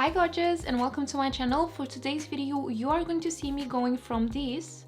Hi gorgeous, and welcome to my channel. For today's video you are going to see me going from this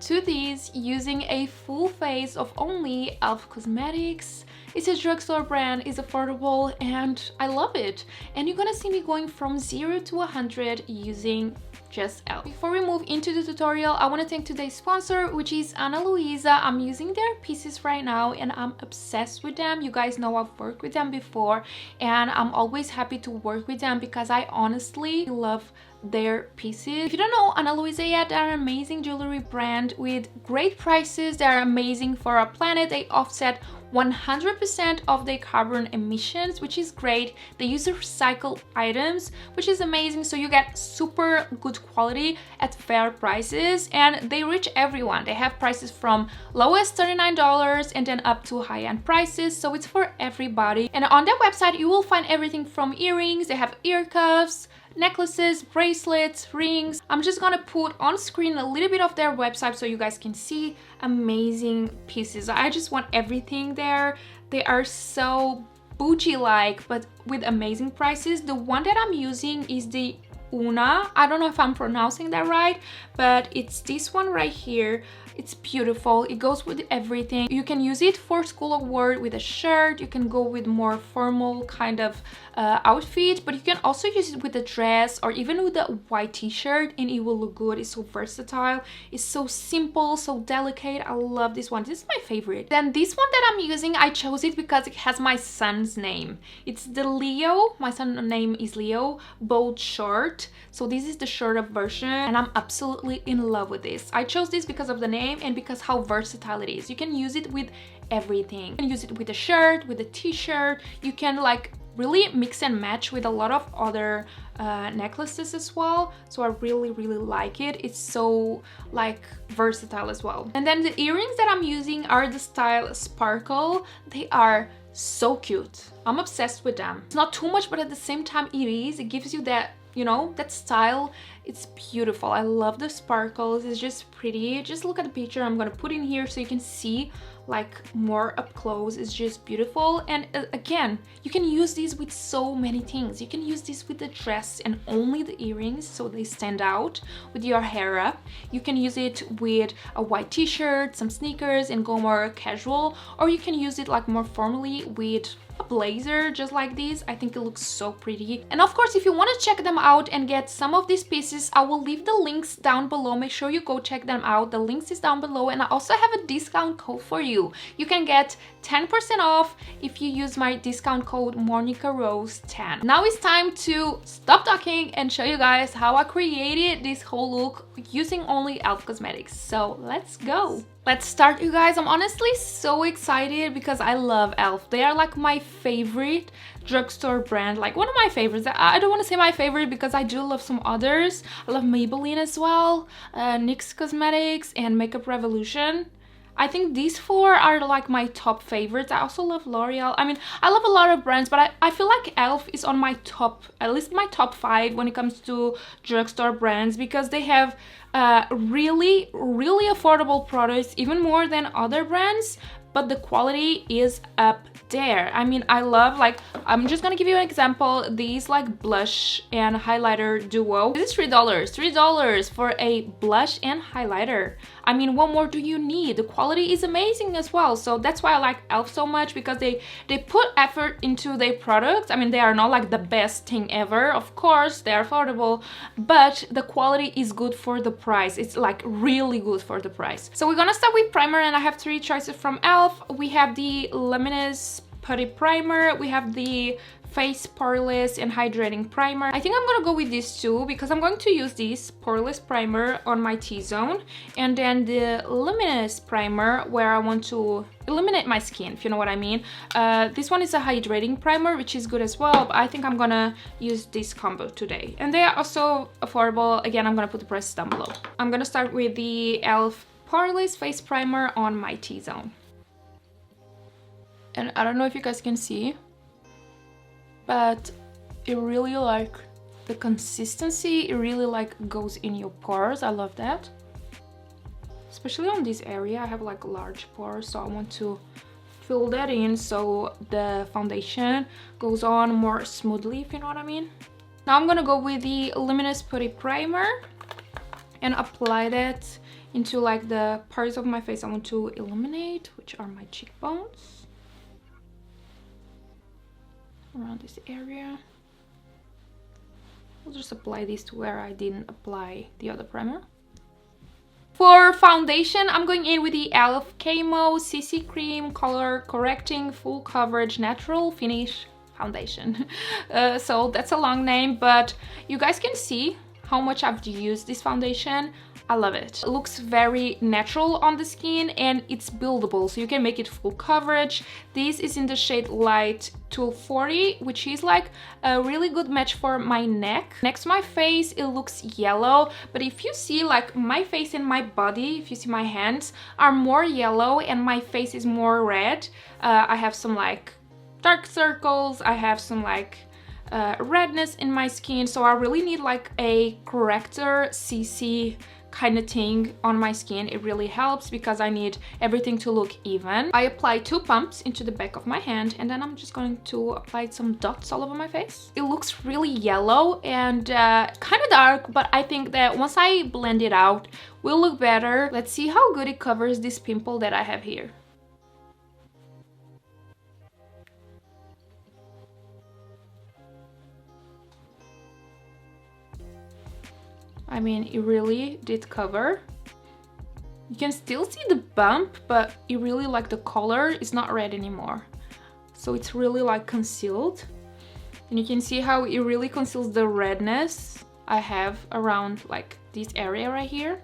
to this using a full face of only e.l.f. cosmetics. It's a drugstore brand, it's affordable, and I love it. And you're gonna see me going from 0 to 100 using just e.l.f. Before we move into the tutorial, I want to thank today's sponsor, which is Ana Luisa. I'm using their pieces right now and I'm obsessed with them. You guys know I've worked with them before and I'm always happy to work with them because I honestly love their pieces. If you don't know Ana Luisa yet, they're an amazing jewelry brand with great prices. They're amazing for our planet. They offset 100% of their carbon emissions, which is great. They use recycled items, which is amazing, so you get super good quality at fair prices, and they reach everyone. They have prices from lowest $39 and then up to high-end prices, so it's for everybody. And on their website you will find everything from earrings. They have ear cuffs, necklaces, bracelets, rings. I'm just gonna put on screen a little bit of their website so you guys can see amazing pieces. I just want everything there. They are so bougie like, but with amazing prices. The one that I'm using is the Una. I don't know if I'm pronouncing that right, but it's this one right here. It's beautiful. It goes with everything. You can use it for school of work with a shirt. You can go with more formal kind of outfit, but you can also use it with a dress or even with a white t-shirt and it will look good. It's so versatile. It's so simple, so delicate. I love this one. This is my favorite. Then this one that I'm using, I chose it because it has my son's name. It's the Leo. My son's name is Leo. Bold short. So this is the shorter version and I'm absolutely in love with this. I chose this because of the name and because how versatile it is. You can use it with everything. You can use it with a shirt, with a t-shirt. You can like really mix and match with a lot of other necklaces as well. So I really like it. It's so like versatile as well. And then the earrings that I'm using are the style Sparkle. They are so cute. I'm obsessed with them. It's not too much, but at the same time it gives you that, you know, that style. It's beautiful. I love the sparkles. It's just pretty. Just look at the picture I'm gonna put in here so you can see like more up close. It's just beautiful. And again, you can use these with so many things. You can use this with the dress and only the earrings so they stand out with your hair up. You can use it with a white t-shirt, some sneakers, and go more casual, or you can use it like more formally with a blazer just like this. I think it looks so pretty. And of course, if you want to check them out and get some of these pieces, I will leave the links down below. Make sure you go check them out. The links is down below, and I also have a discount code for you. You can get 10% off if you use my discount code MonicaRose10. Now it's time to stop talking and show you guys how I created this whole look using only e.l.f. cosmetics. So let's go. Let's start, you guys. I'm honestly so excited because I love e.l.f. They are like my favorite drugstore brand, like one of my favorites. I don't want to say my favorite because I do love some others. I love Maybelline as well, NYX Cosmetics, and Makeup Revolution. I think these four are like my top favorites. I also love L'Oreal. I mean, I love a lot of brands, but I feel like e.l.f. is on my top, at least my top 5 when it comes to drugstore brands, because they have really affordable products, even more than other brands, but the quality is up there. I mean, I love, like, I'm just gonna give you an example. These like blush and highlighter duo. This is $3 for a blush and highlighter. I mean, what more do you need? The quality is amazing as well. So that's why I like e.l.f. so much, because they put effort into their products. I mean, they are not like the best thing ever. Of course, they are affordable, but the quality is good for the price. It's like really good for the price. So we're gonna start with primer, and I have 3 choices from e.l.f. We have the Luminous Putty Primer, we have the Face Poreless and Hydrating Primer. I think I'm gonna go with these two because I'm going to use this Poreless Primer on my T-zone, and then the Luminous Primer where I want to illuminate my skin, if you know what I mean. This one is a Hydrating Primer, which is good as well, but I think I'm gonna use this combo today. And they are also affordable. Again, I'm gonna put the prices down below. I'm gonna start with the e.l.f. Poreless Face Primer on my T-zone. And I don't know if you guys can see, but it really like the consistency, it really like goes in your pores. I love that, especially on this area. I have like large pores, so I want to fill that in so the foundation goes on more smoothly, if you know what I mean. Now I'm gonna go with the Luminous Putty Primer and apply that into like the parts of my face I want to illuminate, which are my cheekbones. Around this area. I'll just apply this to where I didn't apply the other primer. For foundation, I'm going in with the e.l.f. Camo CC Cream Color Correcting Full Coverage Natural Finish Foundation. So that's a long name, but you guys can see how much I've used this foundation. I love it. It looks very natural on the skin and it's buildable, so you can make it full coverage. This is in the shade Light 240, which is like a really good match for my neck. Next to my face, it looks yellow, but if you see like my face and my body, if you see my hands, are more yellow and my face is more red. I have some like dark circles, I have some like redness in my skin, so I really need like a corrector CC kind of thing on my skin. It really helps because I need everything to look even. I apply 2 pumps into the back of my hand and then I'm just going to apply some dots all over my face. It looks really yellow and kind of dark, but I think that once I blend it out, will look better. Let's see how good it covers this pimple that I have here. I mean, it really did cover. You can still see the bump, but it really like the color is not red anymore. So it's really like concealed. And you can see how it really conceals the redness I have around like this area right here.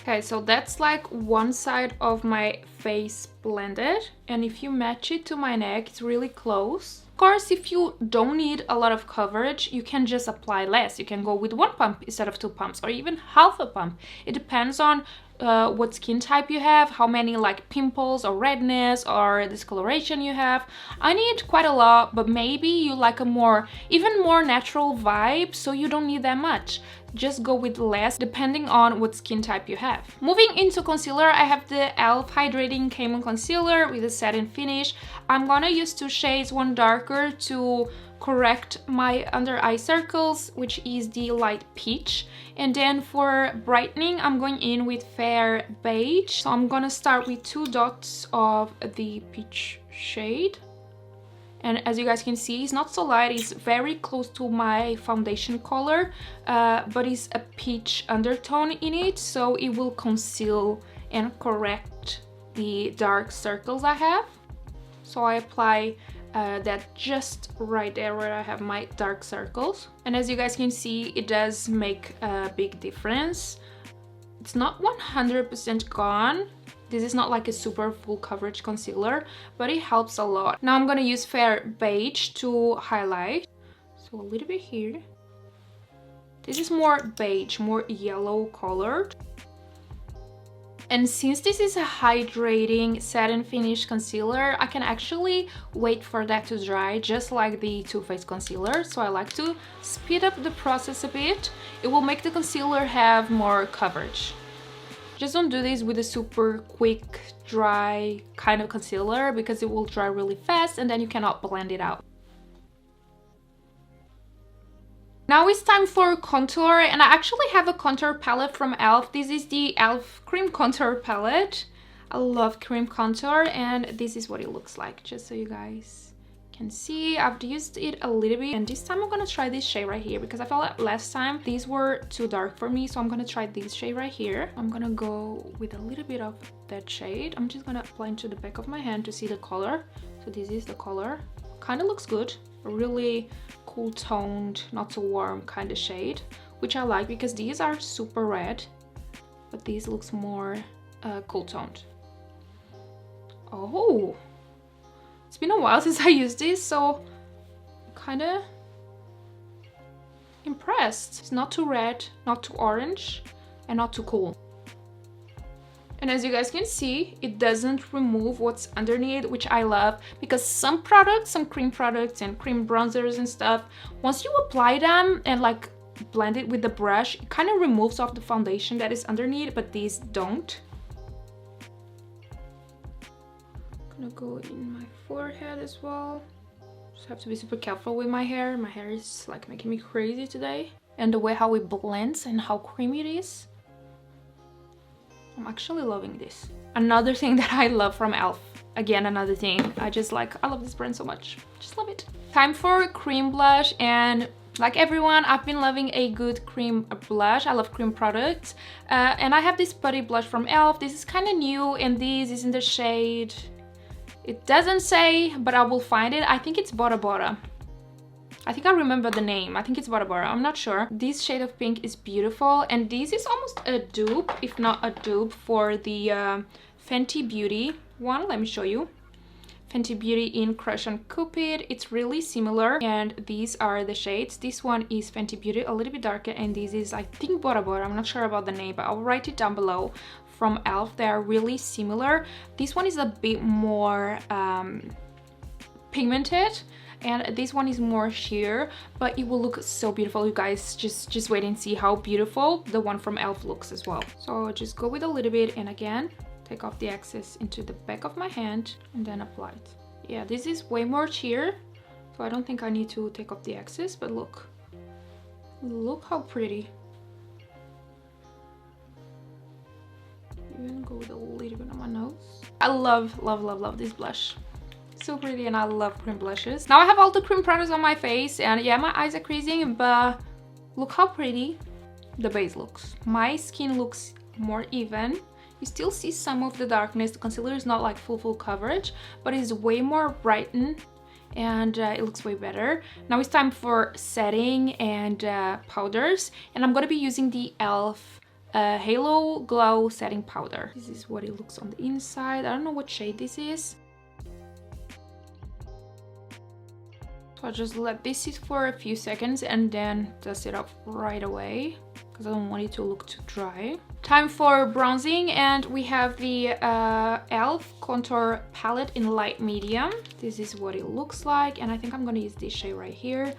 Okay, so that's like one side of my face blended. And if you match it to my neck, it's really close. Of course, if you don't need a lot of coverage, you can just apply less. You can go with 1 pump instead of 2 pumps or even half a pump. It depends on what skin type you have, how many like pimples or redness or discoloration you have. I need quite a lot, but maybe you like a even more natural vibe, so you don't need that much. Just go with less depending on what skin type you have. Moving into concealer, I have the e.l.f. Hydrating Camo Concealer with a satin finish. I'm gonna use 2 shades, one darker to correct my under eye circles, which is the light peach. And then for brightening, I'm going in with fair beige. So I'm gonna start with 2 dots of the peach shade. And as you guys can see, it's not so light, it's very close to my foundation color, but it's a peach undertone in it, so it will conceal and correct the dark circles I have. So I apply that just right there where I have my dark circles. And as you guys can see, it does make a big difference. It's not 100% gone. This is not like a super full coverage concealer, but it helps a lot. Now I'm gonna use fair beige to highlight. So a little bit here. This is more beige, more yellow colored. And since this is a hydrating satin finish concealer, I can actually wait for that to dry, just like the Too Faced concealer. So I like to speed up the process a bit. It will make the concealer have more coverage. Just don't do this with a super quick, dry kind of concealer because it will dry really fast and then you cannot blend it out. Now it's time for contour, and I actually have a contour palette from e.l.f. This is the e.l.f. Cream Contour Palette. I love cream contour, and this is what it looks like, just so you guys can see. I've used it a little bit, and this time I'm gonna try this shade right here because I felt like last time these were too dark for me, so I'm gonna try this shade right here. I'm gonna go with a little bit of that shade. I'm just gonna apply into the back of my hand to see the color. So this is the color. Kind of looks good. A really cool toned, not so warm kind of shade, which I like because these are super red, but these looks more cool toned. Oh, it's been a while since I used this, so I'm kind of impressed. It's not too red, not too orange, and not too cool. And as you guys can see, it doesn't remove what's underneath, which I love, because some products, some cream products and cream bronzers and stuff, once you apply them and like blend it with the brush, it kind of removes off the foundation that is underneath, but these don't. I'm gonna go in my forehead as well, Just have to be super careful with my hair. My hair is like making me crazy today. And the way how it blends and how creamy it is. I'm actually loving this. Another thing that I love from e.l.f. Again, another thing. I love this brand so much. Just love it. Time for cream blush, and like everyone, I've been loving a good cream blush. I love cream products. And I have this putty blush from e.l.f. This is kind of new, and this is in the shade... It doesn't say, but I will find it. I think it's Bora Bora. I think I remember the name. I think it's Bora Bora. I'm not sure. This shade of pink is beautiful, and this is almost a dupe, if not a dupe, for the Fenty Beauty one. Let me show you. Fenty Beauty in Crush on Cupid. It's really similar, and these are the shades. This one is Fenty Beauty, a little bit darker, and this is, I think, Bora Bora. I'm not sure about the name, but I'll write it down below. From e.l.f. They are really similar. This one is a bit more pigmented, and this one is more sheer, but it will look so beautiful. You guys just wait and see how beautiful the one from e.l.f. looks as well. So just go with a little bit, and again take off the excess into the back of my hand and then apply it. Yeah, this is way more sheer, so I don't think I need to take off the excess, but look how pretty. Even go with a little bit on my nose. I love this blush. So pretty, and I love cream blushes. Now I have all the cream products on my face, and yeah, my eyes are creasing, but look how pretty the base looks. My skin looks more even. You still see some of the darkness. The concealer is not like full coverage, but it's way more brightened, and it looks way better. Now it's time for setting and powders, and I'm gonna be using the e.l.f. Halo Glow Setting Powder. This is what it looks on the inside. I don't know what shade this is. So I'll just let this sit for a few seconds and then dust it up right away, because I don't want it to look too dry. Time for bronzing, and we have the e.l.f. Contour Palette in light medium. This is what it looks like, and I think I'm gonna use this shade right here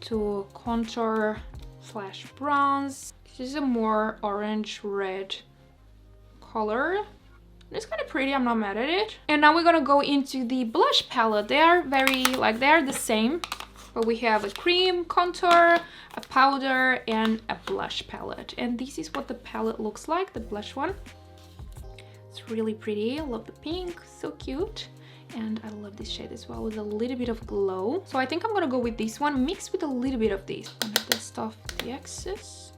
to contour / bronze. This is a more orange red color. It's kind of pretty, I'm not mad at it. And now we're gonna go into the blush palette. They are they're the same, but we have a cream contour, a powder, and a blush palette. And this is what the palette looks like, the blush one. It's really pretty. I love the pink, so cute. And I love this shade as well, with a little bit of glow. So I think I'm gonna go with this one mixed with a little bit of this. I'm gonna dust off the excess.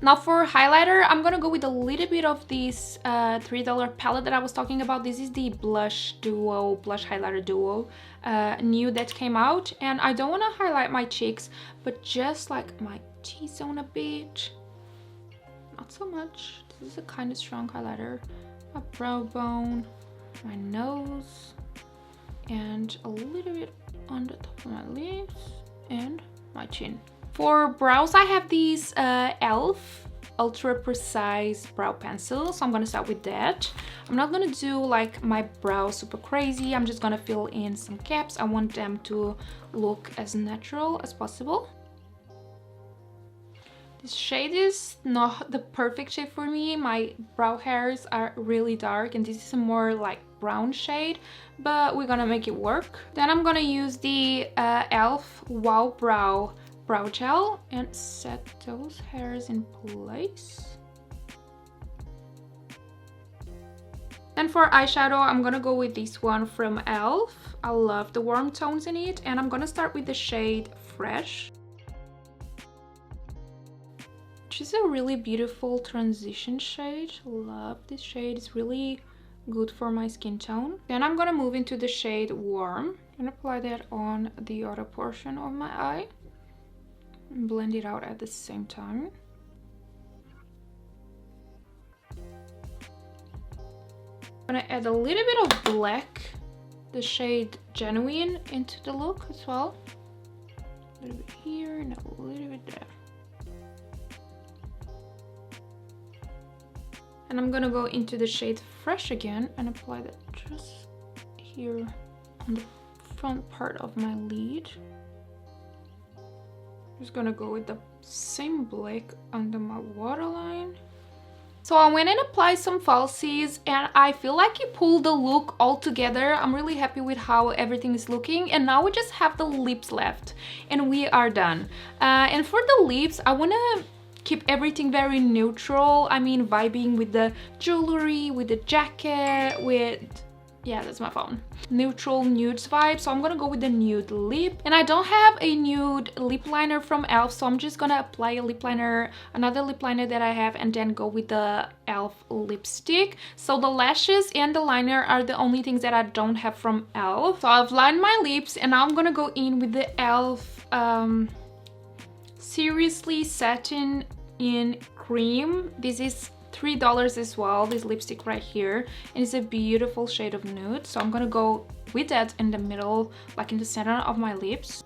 Now for highlighter, I'm gonna go with a little bit of this $3 palette that I was talking about. This is the blush highlighter duo new that came out, and I don't want to highlight my cheeks, but just like my T-zone a bit, not so much. This is a kind of strong highlighter. My brow bone, my nose, and a little bit on the top of my lips and my chin. For brows, I have these e.l.f. Ultra Precise Brow Pencil, so I'm gonna start with that. I'm not gonna do like my brows super crazy. I'm just gonna fill in some gaps. I want them to look as natural as possible. This shade is not the perfect shade for me. My brow hairs are really dark, and this is a more like brown shade, but we're gonna make it work. Then I'm gonna use the e.l.f. Wow Brow Gel and set those hairs in place. And for eyeshadow, I'm gonna go with this one from e.l.f. I love the warm tones in it, and I'm gonna start with the shade Fresh, which is a really beautiful transition shade. Love this shade. It's really good for my skin tone. Then I'm gonna move into the shade Warm and apply that on the other portion of my eye and blend it out at the same time. I'm gonna add a little bit of black, the shade Genuine, into the look as well. A little bit here and a little bit there. And I'm gonna go into the shade Fresh again and apply that just here on the front part of my lid. Just gonna go with the same black under my waterline So I went and applied some falsies and I feel like it pulled the look all together. I'm really happy with how everything is looking, and now we just have the lips left and we are done. And for the lips, I want to keep everything very neutral. I mean, vibing with the jewelry, with the jacket, with... yeah, that's my phone. Neutral nudes vibe. So I'm gonna go with the nude lip. And I don't have a nude lip liner from e.l.f. So I'm just gonna apply a lip liner, another lip liner that I have, and then go with the e.l.f. lipstick. So the lashes and the liner are the only things that I don't have from e.l.f. So I've lined my lips and now I'm gonna go in with the e.l.f. Seriously Satin in Cream. This is $3 as well, this lipstick right here, and it's a beautiful shade of nude. So I'm gonna go with that in the middle, like in the center of my lips.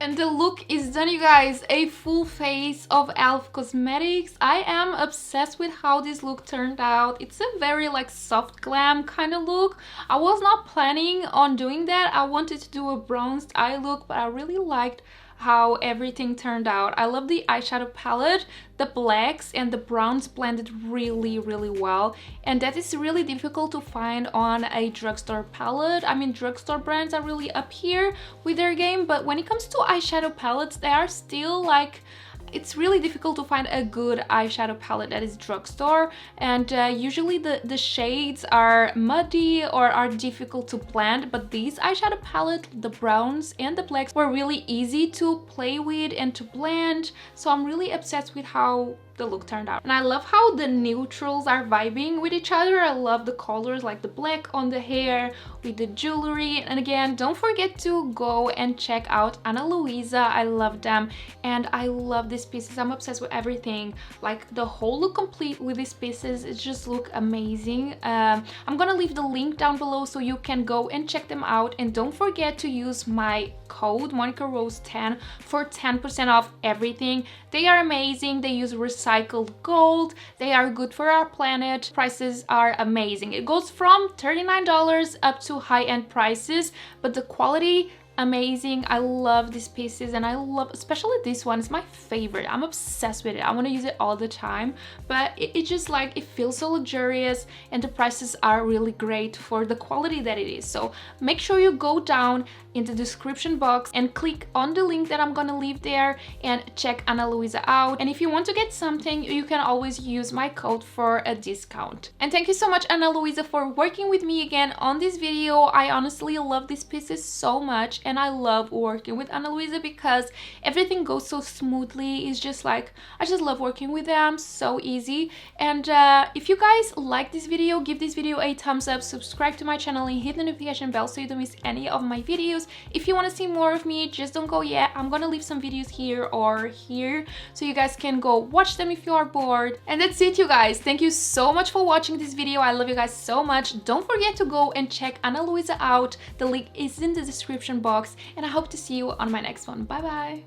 And the look is done, you guys. A full face of e.l.f. Cosmetics. I am obsessed with how this look turned out. It's a very like soft glam kind of look. I was not planning on doing that. I wanted to do a bronzed eye look, but I really liked how everything turned out. I love the eyeshadow palette. The blacks and the browns blended really well, and that is really difficult to find on a drugstore palette. I mean, drugstore brands are really up here with their game, but when it comes to eyeshadow palettes, they are still like, it's really difficult to find a good eyeshadow palette that is drugstore, and usually the shades are muddy or are difficult to blend. But these eyeshadow palette, the browns and the blacks, were really easy to play with and to blend. So I'm really obsessed with how the look turned out, and I love how the neutrals are vibing with each other. I love the colors, like the black on the hair with the jewelry. And again, don't forget to go and check out Ana Luisa. I love them and I love these pieces. I'm obsessed with everything, like the whole look complete with these pieces. It just look amazing. I'm gonna leave the link down below so you can go and check them out, and don't forget to use my code MonicaRose10 for 10% off everything. They are amazing. They use recycled gold. They are good for our planet. Prices are amazing. It goes from $39 up to high-end prices, but the quality, amazing. I love these pieces, and I love especially this one. It's my favorite. I'm obsessed with it. I want to use it all the time, but it just like, it feels so luxurious, and the prices are really great for the quality that it is. So make sure you go down in the description box and click on the link that I'm gonna leave there and check Ana Luisa out. And if you want to get something, you can always use my code for a discount. And thank you so much, Ana Luisa, for working with me again on this video. I honestly love these pieces so much, and I love working with Ana Luisa because everything goes so smoothly. It's just like, I just love working with them, so easy. And if you guys like this video, give this video a thumbs up, subscribe to my channel, and hit the notification bell so you don't miss any of my videos. If you want to see more of me, just don't go yet. I'm gonna leave some videos here or here so you guys can go watch them if you are bored. And that's it, you guys. Thank you so much for watching this video. I love you guys so much. Don't forget to go and check Ana Luisa out. The link is in the description box, and I hope to see you on my next one. Bye bye.